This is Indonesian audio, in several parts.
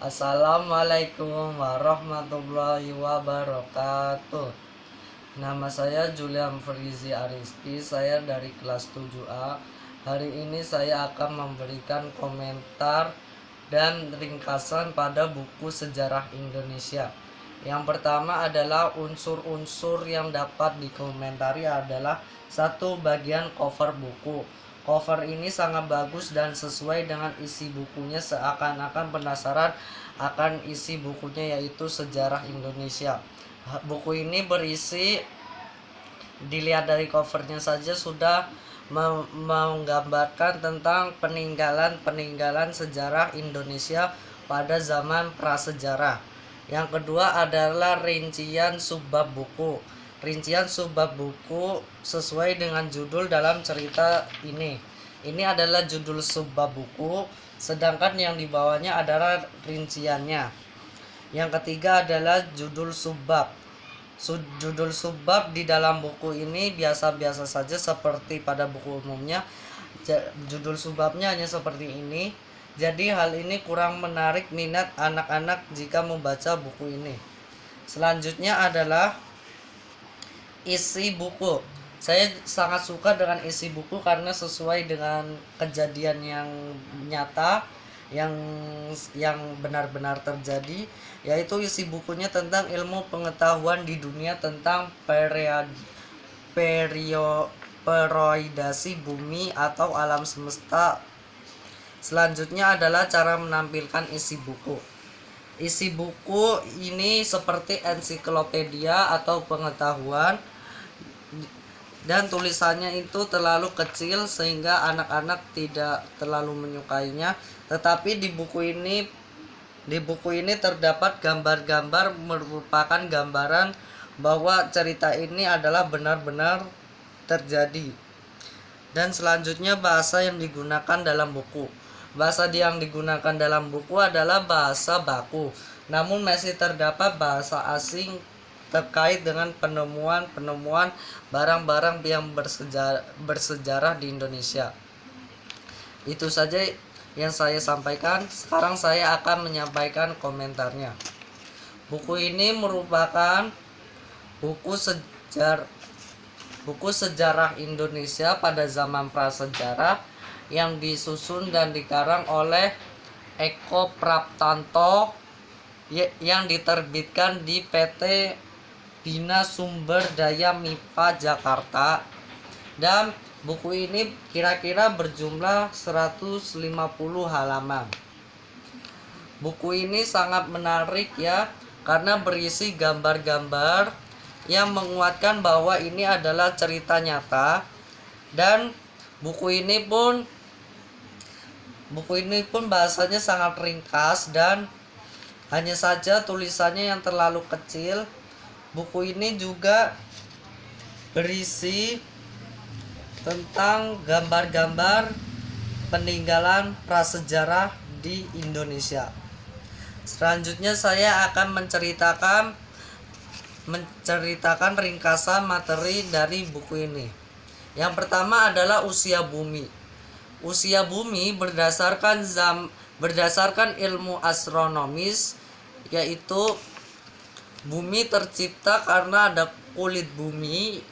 Assalamualaikum warahmatullahi wabarakatuh. Nama saya Julian Frizi Ariski, saya dari kelas 7A. Hari ini saya akan memberikan komentar dan ringkasan pada buku Sejarah Indonesia. Yang pertama adalah unsur-unsur yang dapat dikomentari adalah satu, bagian cover buku. Cover ini sangat bagus dan sesuai dengan isi bukunya, seakan-akan penasaran akan isi bukunya, yaitu Sejarah Indonesia. Buku ini berisi, dilihat dari covernya saja sudah menggambarkan tentang peninggalan sejarah Indonesia pada zaman prasejarah. Yang kedua adalah rincian subbab buku. Rincian subbab buku sesuai dengan judul dalam cerita ini. Ini adalah judul subbab buku, sedangkan yang di bawahnya adalah rinciannya. Yang ketiga adalah judul subbab. Judul subbab di dalam buku ini biasa-biasa saja seperti pada buku umumnya. Judul subbabnya hanya seperti ini. Jadi hal ini kurang menarik minat anak-anak jika membaca buku ini. Selanjutnya adalah isi buku. Saya sangat suka dengan isi buku karena sesuai dengan kejadian yang nyata, yang benar-benar terjadi, yaitu isi bukunya tentang ilmu pengetahuan di dunia tentang periodasi bumi atau alam semesta. Selanjutnya adalah cara menampilkan isi buku. Isi buku ini seperti ensiklopedia atau pengetahuan, dan tulisannya itu terlalu kecil sehingga anak-anak tidak terlalu menyukainya. Tetapi di buku ini terdapat gambar-gambar, merupakan gambaran bahwa cerita ini adalah benar-benar terjadi. Dan selanjutnya bahasa yang digunakan dalam buku. Bahasa yang digunakan dalam buku adalah bahasa baku, namun masih terdapat bahasa asing terkait dengan penemuan barang-barang yang bersejarah di Indonesia. Itu saja yang saya sampaikan. Sekarang saya akan menyampaikan komentarnya. Buku ini merupakan buku sejarah Indonesia pada zaman prasejarah yang disusun dan dikarang oleh Eko Praptanto, yang diterbitkan di PT Bina Sumber Daya MIPA Jakarta, dan buku ini kira-kira berjumlah 150 halaman. Buku ini sangat menarik ya, karena berisi gambar-gambar yang menguatkan bahwa ini adalah cerita nyata. Dan buku ini pun bahasanya sangat ringkas dan hanya saja tulisannya yang terlalu kecil. Buku ini juga berisi tentang gambar-gambar peninggalan prasejarah di Indonesia. Selanjutnya saya akan menceritakan ringkasan materi dari buku ini. Yang pertama adalah usia bumi. Usia bumi berdasarkan ilmu astronomis, yaitu bumi tercipta karena ada kulit bumi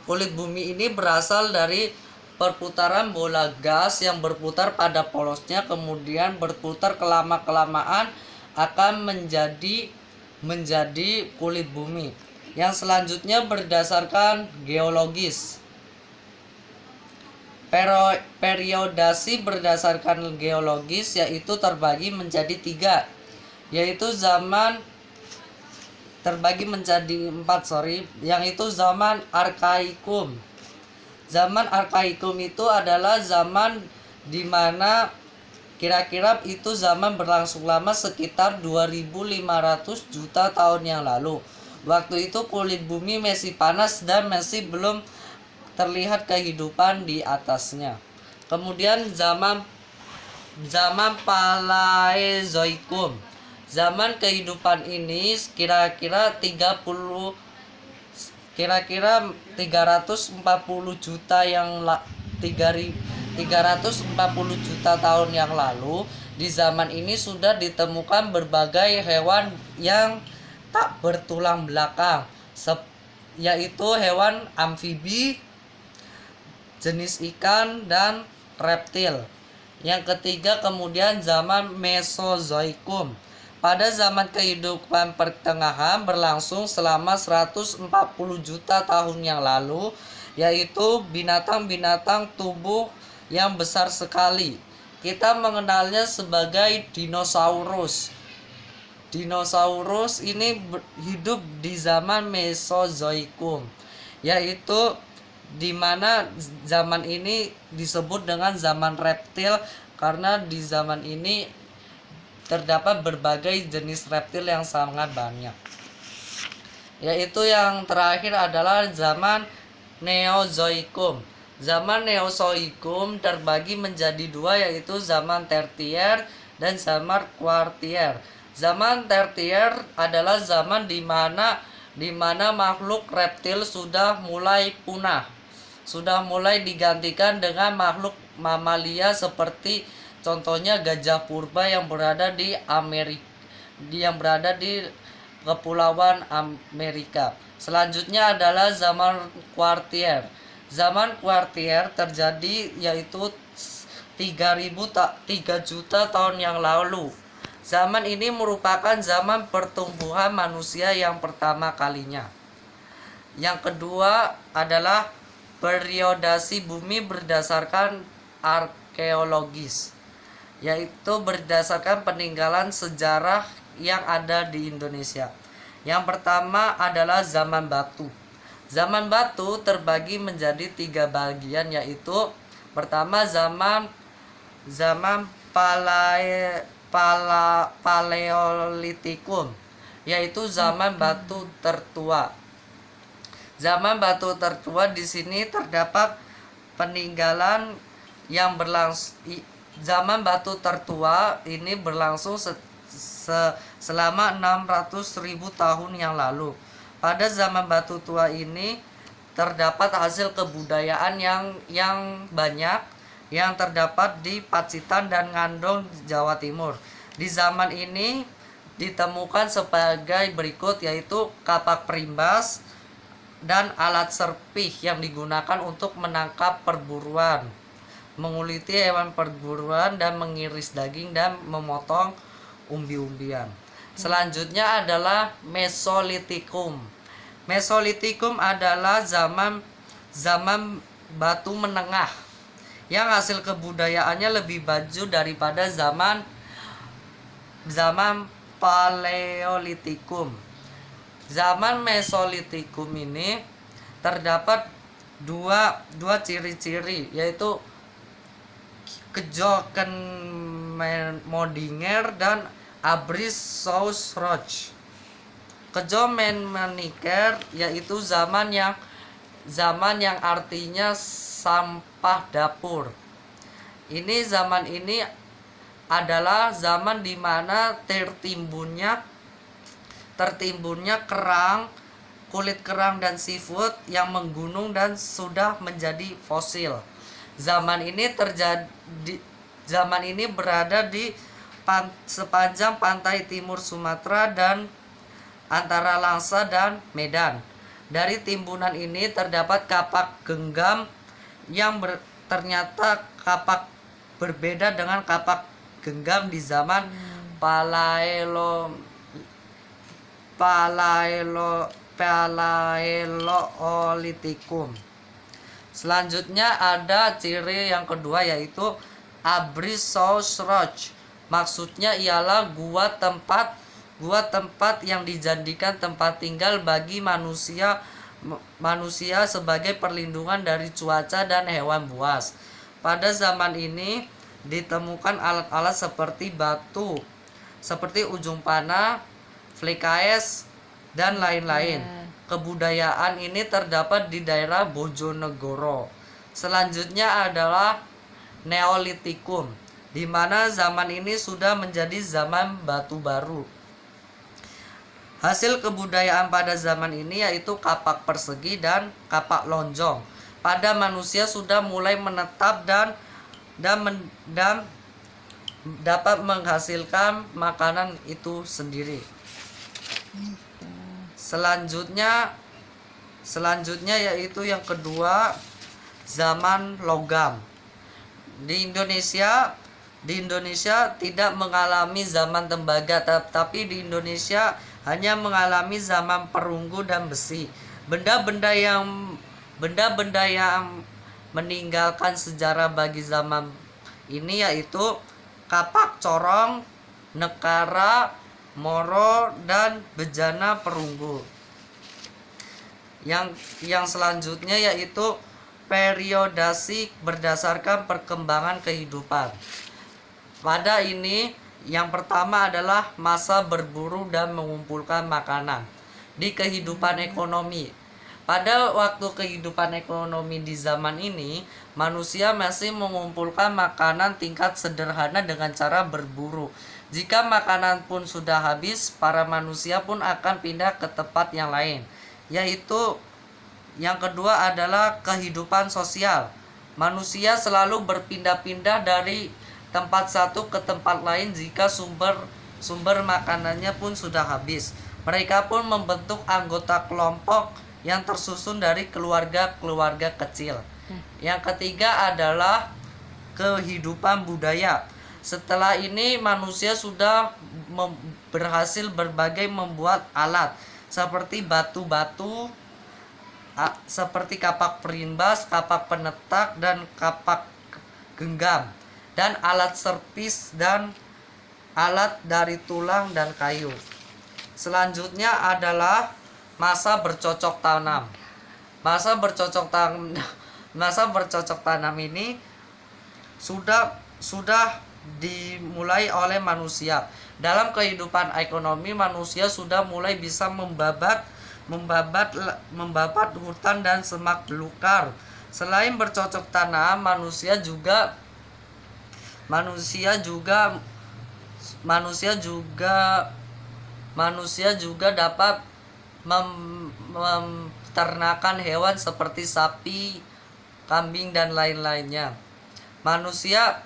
kulit bumi ini berasal dari perputaran bola gas yang berputar pada polosnya, kemudian berputar kelamaan akan menjadi kulit bumi. Yang selanjutnya berdasarkan geologis. Periodasi berdasarkan geologis yaitu terbagi menjadi 3, yaitu yang itu zaman arkaikum. Zaman arkaikum itu adalah zaman di mana kira-kira itu zaman berlangsung lama sekitar 2500 juta tahun yang lalu. Waktu itu kulit bumi masih panas dan masih belum terlihat kehidupan di atasnya. Kemudian zaman Paleozoikum. Zaman kehidupan ini kira-kira 340 juta tahun yang lalu, Di zaman ini sudah ditemukan berbagai hewan yang tak bertulang belakang, yaitu hewan amfibi, jenis ikan, dan reptil. Yang ketiga kemudian zaman Mesozoikum. Pada zaman kehidupan pertengahan berlangsung selama 140 juta tahun yang lalu, yaitu binatang-binatang tubuh yang besar sekali. Kita mengenalnya sebagai dinosaurus. Dinosaurus ini hidup di zaman Mesozoikum, yaitu di mana zaman ini disebut dengan zaman reptil karena di zaman ini terdapat berbagai jenis reptil yang sangat banyak. Yaitu yang terakhir adalah zaman Neozoikum. Zaman Neozoikum terbagi menjadi dua, yaitu zaman Tertier dan zaman Kuartier. Zaman Tertier adalah zaman di mana makhluk reptil sudah mulai punah, sudah mulai digantikan dengan makhluk mamalia seperti contohnya gajah purba yang berada di Kepulauan Amerika. Selanjutnya adalah zaman Kuartier. Zaman Kuartier terjadi yaitu 3 juta tahun yang lalu. Zaman ini merupakan zaman pertumbuhan manusia yang pertama kalinya. Yang kedua adalah periodasi bumi berdasarkan arkeologis, yaitu berdasarkan peninggalan sejarah yang ada di Indonesia. Yang pertama adalah zaman batu. Zaman batu terbagi menjadi 3 bagian, yaitu pertama zaman Paleolitikum, yaitu zaman batu tertua. Zaman batu tertua di sini terdapat peninggalan yang berlangsung. Zaman batu tertua ini berlangsung selama 600.000 tahun yang lalu. Pada zaman batu tua ini terdapat hasil kebudayaan yang banyak yang terdapat di Pacitan dan Ngandong, Jawa Timur. Di zaman ini ditemukan sebagai berikut, yaitu kapak perimbas dan alat serpih yang digunakan untuk menangkap perburuan, menguliti hewan perburuan, dan mengiris daging dan memotong umbi-umbian. Selanjutnya adalah Mesolitikum. Mesolitikum adalah zaman batu menengah yang hasil kebudayaannya lebih maju daripada zaman Paleolitikum. Zaman Mesolitikum ini terdapat dua ciri-ciri, yaitu Kejokenmodinger dan Abrishausplatz. Kejokenmodinger yaitu zaman yang artinya sampah dapur. Zaman ini adalah zaman di mana tertimbunnya kerang, kulit kerang dan seafood yang menggunung dan sudah menjadi fosil. Zaman ini berada di sepanjang pantai timur Sumatera dan antara Langsa dan Medan. Dari timbunan ini terdapat kapak genggam yang ternyata kapak berbeda dengan kapak genggam di zaman Paleolitikum. Selanjutnya ada ciri yang kedua, yaitu Abrishausplatz. Maksudnya ialah gua tempat yang dijadikan tempat tinggal bagi manusia sebagai perlindungan dari cuaca dan hewan buas. Pada zaman ini ditemukan alat-alat seperti batu, seperti ujung panah, flekes, dan lain-lain. Kebudayaan ini terdapat di daerah Bojonegoro. Selanjutnya adalah Neolitikum, di mana zaman ini sudah menjadi zaman batu baru. Hasil kebudayaan pada zaman ini yaitu kapak persegi dan kapak lonjong. Pada manusia sudah mulai menetap dan dapat menghasilkan makanan itu sendiri. Selanjutnya yaitu yang kedua, zaman logam. Di Indonesia tidak mengalami zaman tembaga, tapi di Indonesia hanya mengalami zaman perunggu dan besi. Benda-benda yang meninggalkan sejarah bagi zaman ini yaitu kapak corong, nekara, moro, dan bejana perunggu. Yang selanjutnya yaitu periodasi berdasarkan perkembangan kehidupan. Pada ini yang pertama adalah masa berburu dan mengumpulkan makanan. Di kehidupan ekonomi, pada waktu kehidupan ekonomi di zaman ini, manusia masih mengumpulkan makanan tingkat sederhana dengan cara berburu. Jika makanan pun sudah habis, para manusia pun akan pindah ke tempat yang lain, yaitu yang kedua adalah kehidupan sosial. Manusia selalu berpindah-pindah dari tempat satu ke tempat lain jika sumber makanannya pun sudah habis. Mereka pun membentuk anggota kelompok yang tersusun dari keluarga-keluarga kecil. Yang ketiga adalah kehidupan budaya. Setelah ini manusia sudah berhasil membuat alat seperti batu-batu, seperti kapak perimbas, kapak penetak, dan kapak genggam, dan alat serpis dan alat dari tulang dan kayu. Selanjutnya adalah masa bercocok tanam. Masa bercocok tanam ini sudah dimulai oleh manusia. Dalam kehidupan ekonomi, manusia sudah mulai bisa membabat hutan dan semak belukar. Selain bercocok tanam, manusia juga dapat memternakan hewan seperti sapi, kambing, dan lain-lainnya. Manusia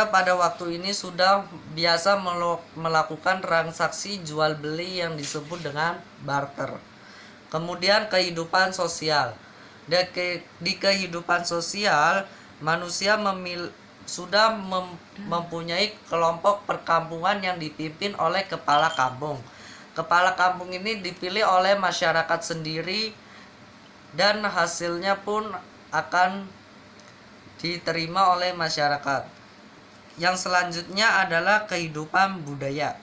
pada waktu ini sudah biasa melakukan transaksi jual beli yang disebut dengan barter. Kemudian kehidupan sosial. Di kehidupan sosial, manusia sudah mempunyai kelompok perkampungan yang dipimpin oleh kepala kampung. Kepala kampung ini dipilih oleh masyarakat sendiri dan hasilnya pun akan diterima oleh masyarakat. Yang selanjutnya adalah kehidupan budaya.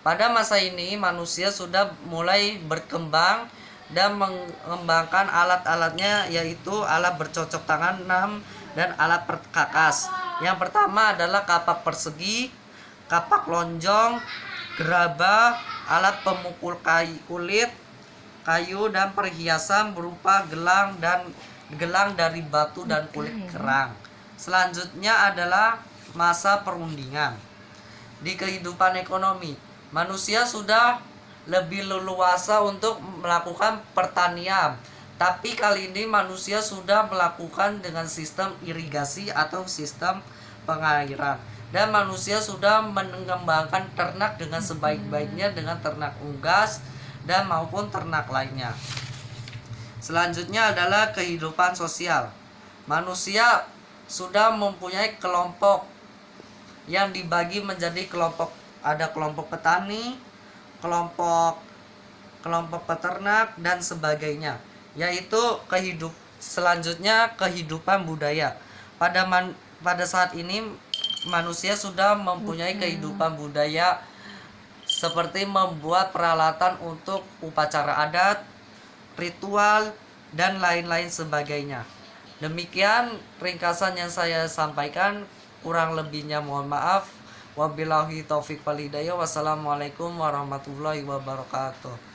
Pada masa ini manusia sudah mulai berkembang dan mengembangkan alat-alatnya, yaitu alat bercocok tanam dan alat perkakas. Yang pertama adalah kapak persegi, kapak lonjong, gerabah, alat pemukul kulit, kayu, dan perhiasan berupa gelang dari batu dan kulit kerang. Selanjutnya adalah masa perundingan. Di kehidupan ekonomi, manusia sudah lebih leluasa untuk melakukan pertanian, tapi kali ini manusia sudah melakukan dengan sistem irigasi atau sistem pengairan, dan manusia sudah mengembangkan ternak dengan sebaik-baiknya dengan ternak unggas dan maupun ternak lainnya. Selanjutnya adalah kehidupan sosial. Manusia sudah mempunyai kelompok yang dibagi menjadi kelompok, ada kelompok petani, kelompok peternak, dan sebagainya, yaitu selanjutnya kehidupan budaya. Pada saat ini manusia sudah mempunyai kehidupan budaya seperti membuat peralatan untuk upacara adat, ritual, dan lain-lain sebagainya. Demikian ringkasan yang saya sampaikan, kurang lebihnya mohon maaf. Wabillahi taufiq wal hidayah. Wassalamualaikum warahmatullahi wabarakatuh.